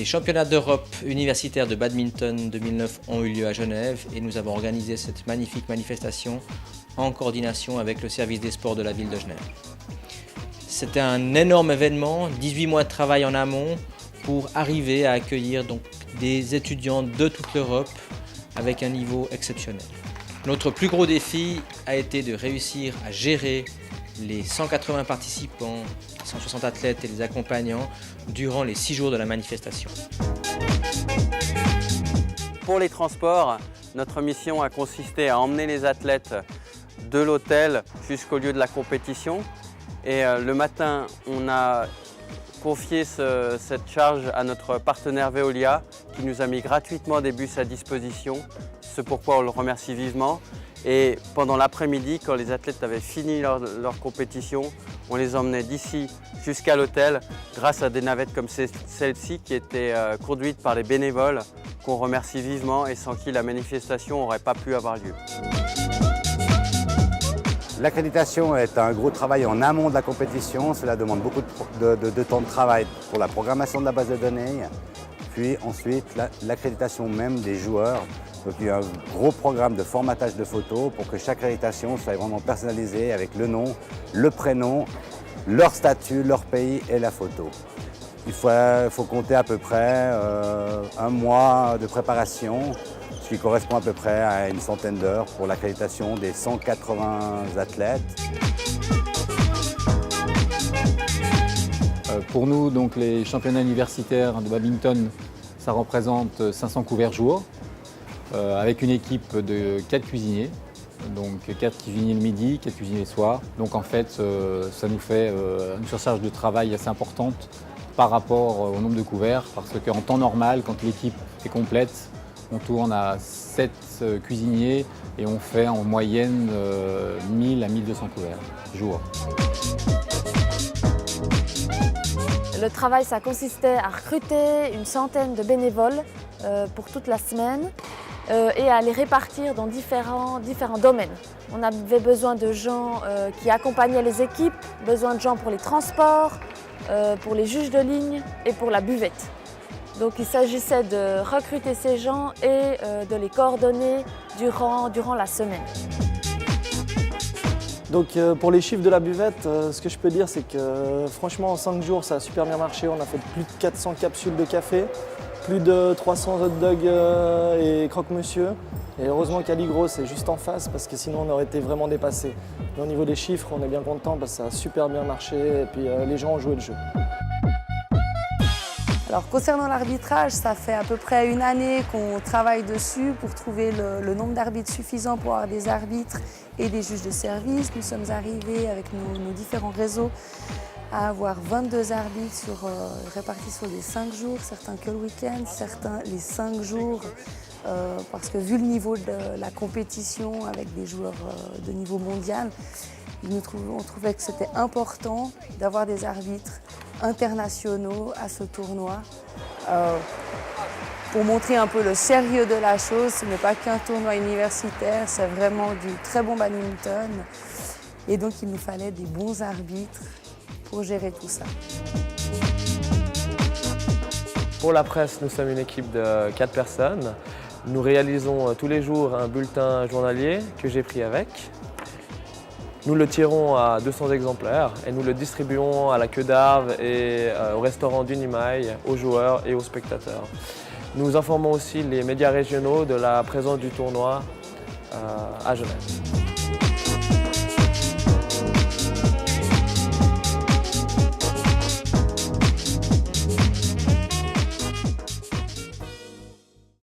Les championnats d'Europe universitaires de badminton 2009 ont eu lieu à Genève et nous avons organisé cette magnifique manifestation en coordination avec le service des sports de la ville de Genève. C'était un énorme événement, 18 mois de travail en amont pour arriver à accueillir donc des étudiants de toute l'Europe avec un niveau exceptionnel. Notre plus gros défi a été de réussir à gérer les 180 participants, 160 athlètes et les accompagnants durant les 6 jours de la manifestation. Pour les transports, notre mission a consisté à emmener les athlètes de l'hôtel jusqu'au lieu de la compétition. Et le matin, on a confié cette charge à notre partenaire Veolia qui nous a mis gratuitement des bus à disposition, ce pourquoi on le remercie vivement. Et pendant l'après-midi, quand les athlètes avaient fini leur compétition, on les emmenait d'ici jusqu'à l'hôtel grâce à des navettes comme celle-ci qui étaient conduites par les bénévoles qu'on remercie vivement et sans qui la manifestation n'aurait pas pu avoir lieu. L'accréditation est un gros travail en amont de la compétition. Cela demande beaucoup de temps de travail pour la programmation de la base de données, puis ensuite l'accréditation même des joueurs. Donc il y a un gros programme de formatage de photos pour que chaque accréditation soit vraiment personnalisée avec le nom, le prénom, leur statut, leur pays et la photo. Il faut compter à peu près un mois de préparation, ce qui correspond à peu près à une centaine d'heures pour l'accréditation des 180 athlètes. Pour nous, donc, les championnats universitaires de badminton, ça représente 500 couverts jour, avec une équipe de 4 cuisiniers, donc 4 cuisiniers le midi, 4 cuisiniers le soir. Donc en fait, ça nous fait une surcharge de travail assez importante par rapport au nombre de couverts, parce qu'en temps normal, quand l'équipe est complète, on tourne à 7 cuisiniers et on fait en moyenne 1000 à 1200 couverts jour. Le travail, ça consistait à recruter une centaine de bénévoles pour toute la semaine et à les répartir dans différents domaines. On avait besoin de gens qui accompagnaient les équipes, besoin de gens pour les transports, pour les juges de ligne et pour la buvette. Donc il s'agissait de recruter ces gens et de les coordonner durant la semaine. Donc pour les chiffres de la buvette, ce que je peux dire, c'est que franchement en 5 jours ça a super bien marché. On a fait plus de 400 capsules de café, plus de 300 hot dogs et croque-monsieur. Et heureusement qu'Aligros est juste en face parce que sinon on aurait été vraiment dépassé. Mais au niveau des chiffres, on est bien content parce que ça a super bien marché et puis les gens ont joué le jeu. Alors concernant l'arbitrage, ça fait à peu près une année qu'on travaille dessus pour trouver le nombre d'arbitres suffisant pour avoir des arbitres et des juges de service. Nous sommes arrivés avec nos différents réseaux à avoir 22 arbitres répartis sur les 5 jours, certains que le week-end, certains les 5 jours, parce que vu le niveau de la compétition avec des joueurs de niveau mondial, on trouvait que c'était important d'avoir des arbitres internationaux à ce tournoi pour montrer un peu le sérieux de la chose. Ce n'est pas qu'un tournoi universitaire, c'est vraiment du très bon badminton. Et donc il nous fallait des bons arbitres pour gérer tout ça. Pour la presse, nous sommes une équipe de 4 personnes. Nous réalisons tous les jours un bulletin journalier que j'ai pris avec. Nous le tirons à 200 exemplaires et nous le distribuons à la queue d'Arves et au restaurant du Nimail, aux joueurs et aux spectateurs. Nous informons aussi les médias régionaux de la présence du tournoi à Genève.